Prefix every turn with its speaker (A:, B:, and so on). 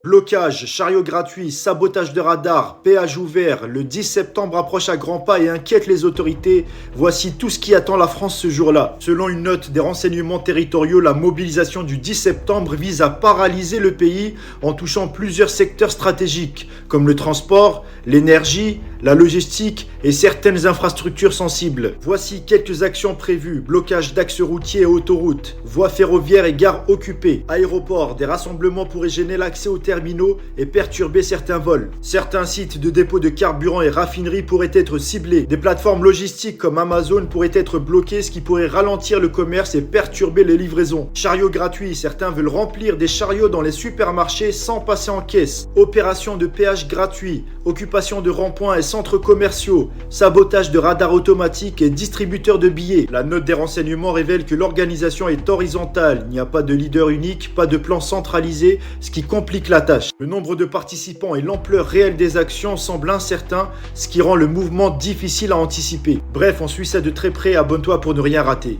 A: Blocage, chariot gratuit, sabotage de radar, péage ouvert, le 10 septembre approche à grands pas et inquiète les autorités. Voici tout ce qui attend la France ce jour-là. Selon une note des renseignements territoriaux, la mobilisation du 10 septembre vise à paralyser le pays en touchant plusieurs secteurs stratégiques, comme le transport, l'énergie, la logistique et certaines infrastructures sensibles. Voici quelques actions prévues. Blocage d'axes routiers et autoroutes, voies ferroviaires et gares occupées, aéroports, des rassemblements pourraient gêner l'accès aux terminaux et perturber certains vols. Certains sites de dépôt de carburant et raffineries pourraient être ciblés. Des plateformes logistiques comme Amazon pourraient être bloquées, ce qui pourrait ralentir le commerce et perturber les livraisons. Chariots gratuits, certains veulent remplir des chariots dans les supermarchés sans passer en caisse. Opération de péage gratuit, occupation de ronds-points et centres commerciaux, sabotage de radars automatiques et distributeurs de billets. La note des renseignements révèle que l'organisation est horizontale. Il n'y a pas de leader unique, pas de plan centralisé, ce qui complique la tâche. Le nombre de participants et l'ampleur réelle des actions semblent incertains, ce qui rend le mouvement difficile à anticiper. Bref, on suit ça de très près, abonne-toi pour ne rien rater.